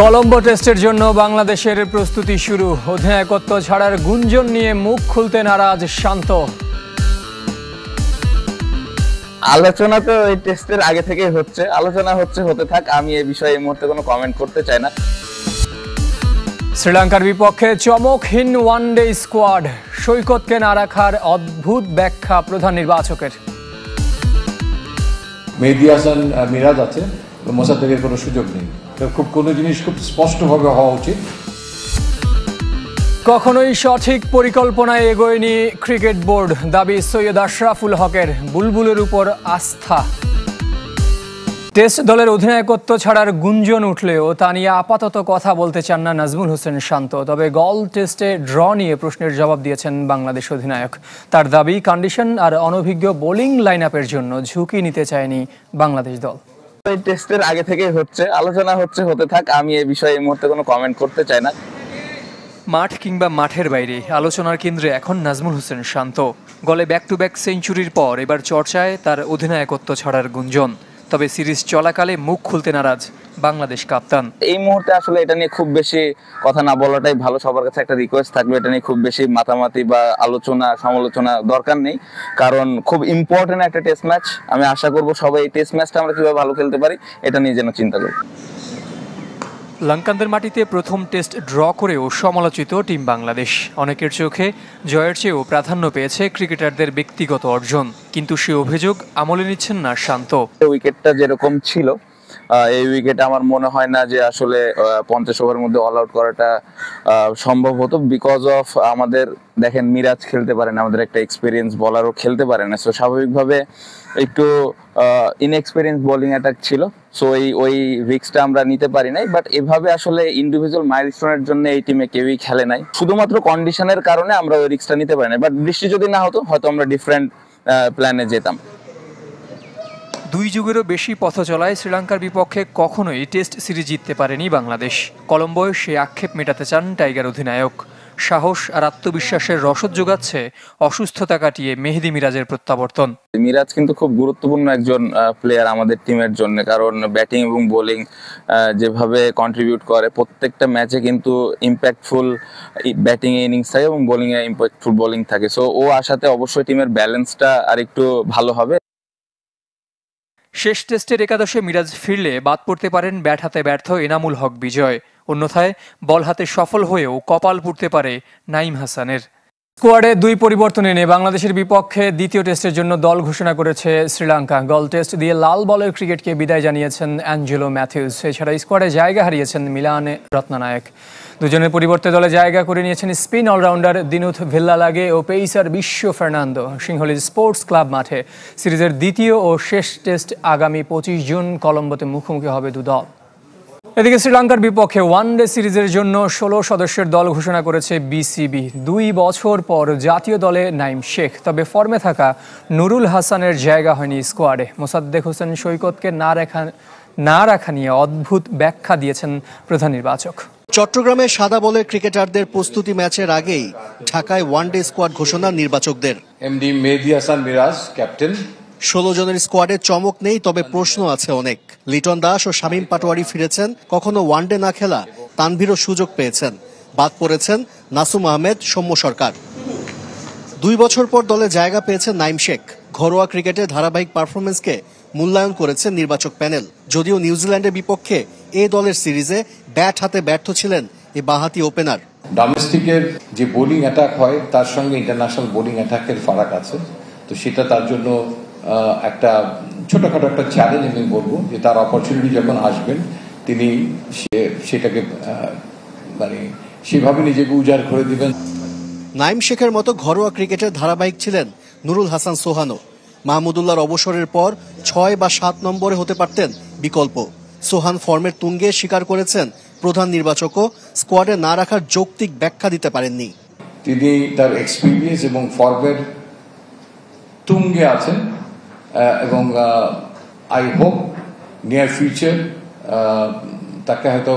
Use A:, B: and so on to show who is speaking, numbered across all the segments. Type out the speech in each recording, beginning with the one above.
A: কলম্বো টেস্টের জন্য বাংলাদেশের প্রস্তুতি শুরু। অধিনায়কত্ব ছাড়ার গুঞ্জন নিয়ে মুখ খুলতে নারাজ শান্ত।
B: আলোচনা তো এই টেস্টের আগে থেকেই হচ্ছে, আলোচনা হতে থাক। আমি এই বিষয়ে এই মুহূর্তে কোনো কমেন্ট করতে চাই না।
A: শ্রীলঙ্কার বিপক্ষে চমকহীন ওয়ানডে স্কোয়াড, সৈকতকে না রাখার অদ্ভুত ব্যাখ্যা প্রধান নির্বাচকের।
C: মেহেদী হাসান মিরাজ আছে, মোসাদ্দেকের কোনো সুযোগ নেই। খুব কোনো জিনিস খুব স্পষ্টভাবে হওয়া উচিত।
A: কখনোই সঠিক পরিকল্পনায় এগোয়নি ক্রিকেট বোর্ড, দাবি সৈয়দ আশরাফুল হকের। বুলবুলের উপর আস্থা। টেস্ট দলের অধিনায়কত্ব ছাড়ার গুঞ্জন উঠলেও তা নিয়ে আপাতত কথা বলতে চান না নাজমুল হোসেন শান্ত। তবে গল টেস্টে ড্র নিয়ে প্রশ্নের জবাব দিয়েছেন বাংলাদেশ অধিনায়ক। তার দাবি, কন্ডিশন আর অনভিজ্ঞ বোলিং লাইন আপের জন্য ঝুঁকি নিতে চায়নি বাংলাদেশ দল।
B: এই টেস্টের আগে থেকেই হচ্ছে, আলোচনা হতে থাক। আমি এই বিষয়ে এই মুহূর্তে কোনো কমেন্ট করতে চাই না।
A: মাঠ কিংবা মাঠের বাইরে আলোচনার কেন্দ্রে এখন নাজমুল হোসেন শান্ত। গলে ব্যাক টু ব্যাক সেঞ্চুরির পর এবার চর্চায় তার অধিনায়কত্ব ছাড়ার গুঞ্জন। তবে সিরিজ চলাকালে মুখ খুলতে নারাজ বাংলাদেশ কাপ্তান।
B: এই মুহূর্তে আসলে এটা নিয়ে খুব বেশি কথা না বলাটাই ভালো। সবার কাছে একটা রিকোয়েস্ট থাকবে, এটা নিয়ে খুব বেশি মাতামাতি বা আলোচনা সমালোচনা দরকার নেই, কারণ খুব ইম্পর্টেন্ট একটা টেস্ট ম্যাচ। আমি আশা করব সবাই এই টেস্ট ম্যাচটা আমরা কিভাবে ভালো খেলতে পারি এটা নিয়ে যেন চিন্তা করি।
A: লঙ্কানদের মাটিতে প্রথম টেস্ট ড্র করেও সমালোচিত টিম বাংলাদেশ। অনেকের চোখে জয়ের চেয়েও প্রাধান্য পেয়েছে ক্রিকেটারদের ব্যক্তিগত অর্জন, কিন্তু সে অভিযোগ আমলে নিচ্ছেন না শান্ত।
B: উইকেটটা যেরকম ছিল, এই উইকেটে আমার মনে হয় না যে আসলে 50 ওভারের মধ্যে অল আউট করাটা সম্ভব হতো, বিকজ অফ আমাদের দেখেন মিরাজ খেলতে পারেন, আমাদের একটা এক্সপিরিয়েন্স বলারও খেলতে পারে না। সো স্বাভাবিকভাবে একটু ইনএক্সপিরিয়েন্স বোলিং অ্যাটাক ছিল। সো ওই রিস্কটা আমরা নিতে পারি নাই। বাট এভাবে আসলে ইন্ডিভিজুয়াল মাইলস্টোনের জন্য এই টিমে কেউই খেলে নাই। শুধুমাত্র কন্ডিশনের কারণে আমরা ওই রিস্কটা নিতে পারি না। বাট বৃষ্টি যদি না হতো হয়তো আমরা ডিফারেন্ট প্ল্যানে যেতাম।
A: দুই যুগেরও বেশি পথ চলায় শ্রীলঙ্কার বিপক্ষে কখনোই টেস্ট সিরিজ জিততে পারেনি বাংলাদেশ। কলম্বোয় সে আক্ষেপ মেটাতে চান টাইগার অধিনায়ক। সাহস আর আত্মবিশ্বাসের রসদ যোগাচ্ছে অসুস্থতা কাটিয়ে মেহেদী মিরাজের প্রত্যাবর্তন।
B: মিরাজ কিন্তু খুব গুরুত্বপূর্ণ একজন প্লেয়ার আমাদের টিমের জন্য, কারণ ব্যাটিং এবং বোলিং যেভাবে কন্ট্রিবিউট করে প্রত্যেকটা ম্যাচে কিন্তু ইম্প্যাক্টফুল ব্যাটিং ইনিংস থাকে এবং বোলিং এ ইম্প্যাক্টফুল বোলিং থাকে। সো ও আসাতে অবশ্যই টিমের ব্যালেন্সটা আর একটু ভালো হবে।
A: শেষ টেস্টের একাদশে মিরাজ ফিরলে বাদ পড়তে পারেন ব্যাট হাতে ব্যর্থ এনামুল হক বিজয়। অন্যথায় বল হাতে সফল হয়েও কপাল পুড়তে পারে নাইম হাসানের। স্কোয়াডে দুই পরিবর্তন এনে বাংলাদেশের বিপক্ষে দ্বিতীয় টেস্টের জন্য দল ঘোষণা করেছে শ্রীলঙ্কা। গল টেস্ট দিয়ে লাল বলের ক্রিকেটকে বিদায় জানিয়েছেন অ্যাঞ্জেলো ম্যাথিউস। এছাড়া স্কোয়াডে জায়গা হারিয়েছেন মিলানে রত্নানায়ক। দুজনের পরিবর্তে দলে জায়গা করে নিয়েছেন স্পিন অলরাউন্ডার দিনুথ ভিল্লালাগে ও পেসার বিশ্ব ফার্নান্দো। সিংহলী স্পোর্টস ক্লাব মাঠে সিরিজের দ্বিতীয় ও শেষ টেস্ট আগামী 25 জুন কলম্বোতে মুখোমুখি হবে দু দল। এদিকে শ্রীলঙ্কার বিপক্ষে ওয়ানডে সিরিজের জন্য 16 সদস্যের দল ঘোষণা করেছে বিসিবি। 2 বছর পর জাতীয় দলে নাইম শেখ। তবে ফর্মে থাকা নুরুল হাসানের জায়গা হয়নি স্কোয়াডে। মোসাদ্দেক হোসেন সৈকতকে না রাখা নিয়ে অদ্ভুত ব্যাখ্যা দিয়েছেন প্রধান নির্বাচক।
D: চট্টগ্রামে সাদা বলের ক্রিকেটারদের প্রস্তুতি ম্যাচের আগেই ঢাকায় ওয়ানডে স্কোয়াড ঘোষণা নির্বাচকদের।
C: এমডি মেহেদী হাসান মিরাজ ক্যাপ্টেন।
D: 16 জনের স্কোয়াডে চমক নেই, তবে প্রশ্ন আছে অনেক। লিটন দাস ও শামীম পাটোয়ারি ফিরেছেন। কখনো ওয়ানডে না খেলা তানভীরও সুযোগ পেয়েছেন। বাদ পড়েছেন নাসুম আহমেদ, সৌম্য সরকার। 2 বছর পর দলে জায়গা পেয়েছেন নাইম শেখ। ঘরোয়া ক্রিকেটে ধারাবাহিক পারফরমেন্সকে মূল্যায়ন করেছেন নির্বাচক প্যানেল। যদিও নিউজিল্যান্ডের বিপক্ষে এ দলের সিরিজে ব্যাট হাতে ব্যর্থ ছিলেন এই বাঁহাতি ওপেনার।
C: ডোমেস্টিকের যে বোলিং অ্যাটাক হয় তার সঙ্গে ইন্টারন্যাশনাল বোলিং অ্যাটাকের ফারাক আছে। তো সেটা তার জন্য একটা ছোটখাটো একটা চ্যালেঞ্জ আমি বলবো, যে তার অপরচুনিটি যখন আসবেন তিনি সেটাকে মানে সেভাবে নিজেকে উজাড় করে দিবেন।
D: নাইম শেখের মতো ঘরোয়া ক্রিকেটের ধারাবাহিক ছিলেন নুরুল হাসান সোহানো। মাহমুদুল্লাহর অবসরের পর 6 বা 7 নম্বরে হতে পারতেন বিকল্প। সোহান ফর্মের তুঙ্গে স্বীকার করেছেন প্রধান নির্বাচকও স্কোয়াডে না রাখার যৌক্তিক ব্যাখ্যা দিতে পারেননি।
C: তিনি তার এক্সপিরিয়েন্স এবং ফর্মের তুঙ্গে আছেন এবং আই হোপ নিয়ার ফিউচার তাকে হয়তো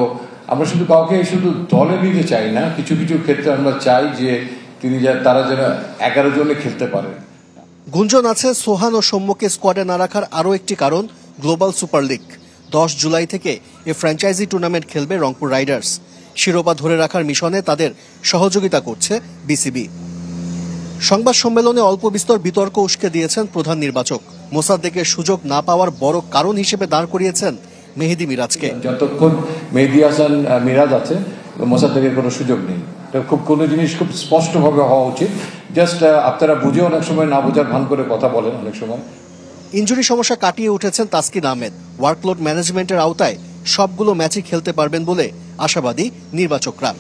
C: আমরা কাউকে শুধু দলে নিতে চাই না, কিছু কিছু ক্ষেত্রে আমরা চাই যে তারা যেন 11 জনে খেলতে পারে।
D: গুঞ্জন আছে সোহান ও সৌম্যকে স্কোয়াডে না রাখার আরও একটি কারণ গ্লোবাল সুপার লিগ। 10 জুলাই থেকে এ ফ্র্যাঞ্চাইজি টুর্নামেন্ট খেলবে রংপুর রাইডার্স। শিরোপা ধরে রাখার মিশনে তাদের সহযোগিতা করছে বিসিবি। সংবাদ সম্মেলনে অল্প বিস্তর বিতর্ক উস্কে দিয়েছেন প্রধান নির্বাচক। মোসাদ্দেকের সুযোগ না পাওয়ার বড় কারণ হিসেবে দাঁড় করিয়েছেন মেহেদী মিরাজকে।
C: যতক্ষণ মেহেদী হাসান মিরাজ আছে, মোসাদ্দেকের কোনো সুযোগ নেই। খুব কোনো জিনিস খুব স্পষ্টভাবে হওয়া উচিত। জাস্ট আপনারা বুঝে অনেক সময় না বোঝার ভান করে কথা বলেন অনেক সময়।
D: ইনজুরি সমস্যা কাটিয়ে উঠেছেন তাসকিন আহমেদ। ওয়ার্কলোড ম্যানেজমেন্টের আওতায় সবগুলো ম্যাচই খেলতে পারবেন বলে আশাবাদী নির্বাচকরা।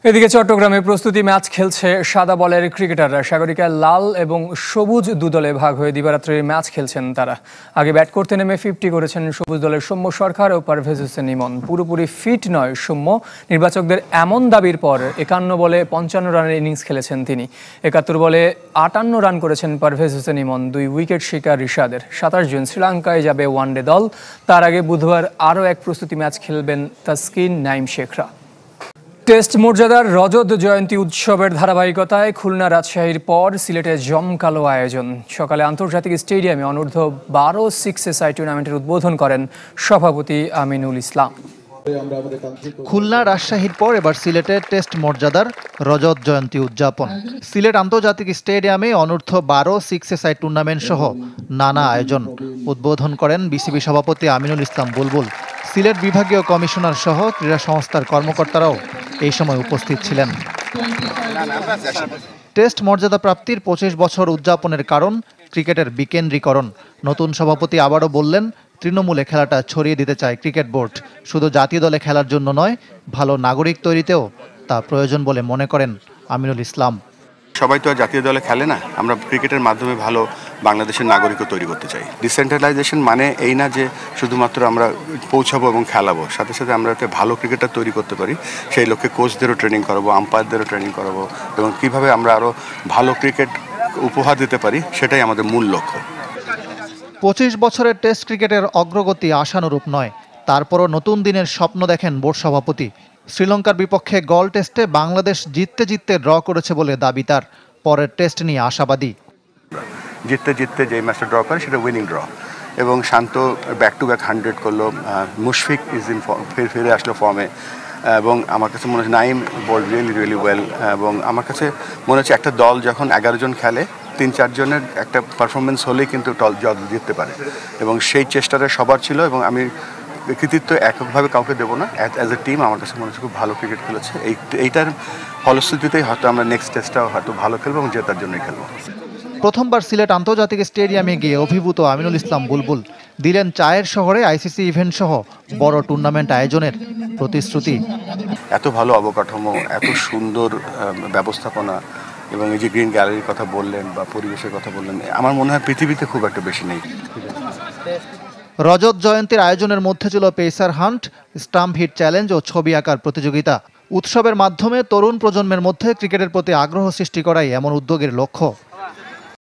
A: এদিকে চট্টগ্রামে প্রস্তুতি ম্যাচ খেলছে সাদা বলের ক্রিকেটাররা। সাগরিকায় লাল এবং সবুজ দুদলে ভাগ হয়ে দিবারাত্রির ম্যাচ খেলছেন তারা। আগে ব্যাট করতে নেমে 50 করেছেন সবুজ দলের সৌম্য সরকার ও পারভেজ হোসেন ইমন। পুরোপুরি ফিট নয় সৌম্য। নির্বাচকদের এমন দাবির পর 51 বলে 55 রানের ইনিংস খেলেছেন তিনি। 71 বলে 58 রান করেছেন পারভেজ হোসেন ইমন। 2 উইকেট শিকার রিশাদের। 27 জুন শ্রীলঙ্কায় যাবে ওয়ানডে দল। তার আগে বুধবার আরও এক প্রস্তুতি ম্যাচ খেলবেন তাসকিন, নাইম শেখরা। টেস্ট মর্যাদার রজত জয়ন্তী উৎসবের ধারাবাহিকতায় খুলনা রাজশাহীর পর সিলেটে জমকালো আয়োজন। সকালে আন্তর্জাতিক স্টেডিয়ামে অনূর্ধ্ব 12 6 টুর্নামেন্টের উদ্বোধন করেন সভাপতি আমিনুল ইসলাম।
E: খুলনা রাজশাহীর পর এবার সিলেটে টেস্ট মর্যাদার রজত জয়ন্তী উদযাপন। সিলেট আন্তর্জাতিক স্টেডিয়ামে অনূর্ধ্ব 12 6 টুর্নামেন্ট সহ নানা আয়োজন। উদ্বোধন করেন বিসিবি সভাপতি আমিনুল ইসলাম বুলবুল। সিলেট বিভাগীয় কমিশনার সহ ক্রীড়া সংস্থার কর্মকর্তারাও এই সময় উপস্থিত ছিলেন। টেস্ট মর্যাদা প্রাপ্তির 25 বছর উদযাপনের কারণ ক্রিকেটের বিকেন্দ্রীকরণ। নতুন সভাপতি আবারও বললেন, তৃণমূলে খেলাটা ছড়িয়ে দিতে চায় ক্রিকেট বোর্ড। শুধু জাতীয় দলে খেলার জন্য নয়, ভালো নাগরিক তৈরিতেও তা প্রয়োজন বলে মনে করেন আমিনুল ইসলাম।
F: সবাই তো আর জাতীয় দলে খেলে না। আমরা ক্রিকেটের মাধ্যমে ভালো বাংলাদেশের নাগরিকও তৈরি করতে চাই। ডিসেন্ট্রালাইজেশন মানে এই না যে শুধুমাত্র আমরা পৌঁছাবো এবং খেলাবো, সাথে সাথে আমরা যাতে ভালো ক্রিকেটার তৈরি করতে পারি সেই লক্ষ্যে কোচদেরও ট্রেনিং করাবো, আম্পায়ারদেরও ট্রেনিং করাবো এবং কীভাবে আমরা আরও ভালো ক্রিকেট উপহার দিতে পারি সেটাই আমাদের মূল লক্ষ্য।
E: 25 বছরের টেস্ট ক্রিকেটের অগ্রগতি আশানুরূপ নয়। তারপরও নতুন দিনের স্বপ্ন দেখেন বোর্ড সভাপতি। শ্রীলঙ্কার বিপক্ষে গল টেস্টে বাংলাদেশ জিততে ড্র করেছে বলে দাবি তার। পরের টেস্ট নিয়ে আশাবাদী।
F: জিততে যে ম্যাচটা ড্র করে সেটা উইনিং ড্র, এবং শান্ত ব্যাক টু ব্যাক 100 করলো। মুশফিক ইজ ইন ফিরে আসলো ফর্মে, এবং আমার কাছে মনে হচ্ছে নাইম বল রিয়েলি ওয়েল। এবং আমার কাছে মনে হচ্ছে একটা দল যখন 11 জন খেলে, 3-4 জনের একটা পারফরমেন্স হলেই কিন্তু দল জিততে পারে, এবং সেই চেষ্টাটা সবার ছিল। এবং আমি কৃতিত্ব এককভাবে কাউকে দেবো না, অ্যাজ এ টিম আমার কাছে মনে হচ্ছে খুব ভালো ক্রিকেট খেলেছে। এইটার ফলশ্রুতিতেই হয়তো আমরা নেক্সট টেস্টটাও হয়তো ভালো খেলবো এবং জেতার জন্যই খেলবো।
E: প্রথমবার সিলেট আন্তর্জাতিক স্টেডিয়ামে গিয়ে অভিভূত আমিনুল ইসলাম বুলবুল দিলেন চায়ের শহরে আইসিসি ইভেন্ট সহ বড় টুর্নামেন্ট আয়োজনের প্রতিশ্রুতি।
F: এত ভালো অবকাঠামো, এত সুন্দর ব্যবস্থাপনা, এবং এই যে গ্রিন গ্যালারির কথা বললেন বা পরিবেশের কথা বললেন, আমার মনে হয় পৃথিবীতে খুব একটা বেশি নেই।
E: রজত জয়ন্তীর আয়োজনের মধ্যে ছিল pacer hunt, stump hit challenge ও ছবি আঁকার প্রতিযোগিতা। উৎসবের মাধ্যমে তরুণ প্রজন্মের মধ্যে ক্রিকেটের প্রতি আগ্রহ সৃষ্টি করাই এমন উদ্যোগের লক্ষ্য।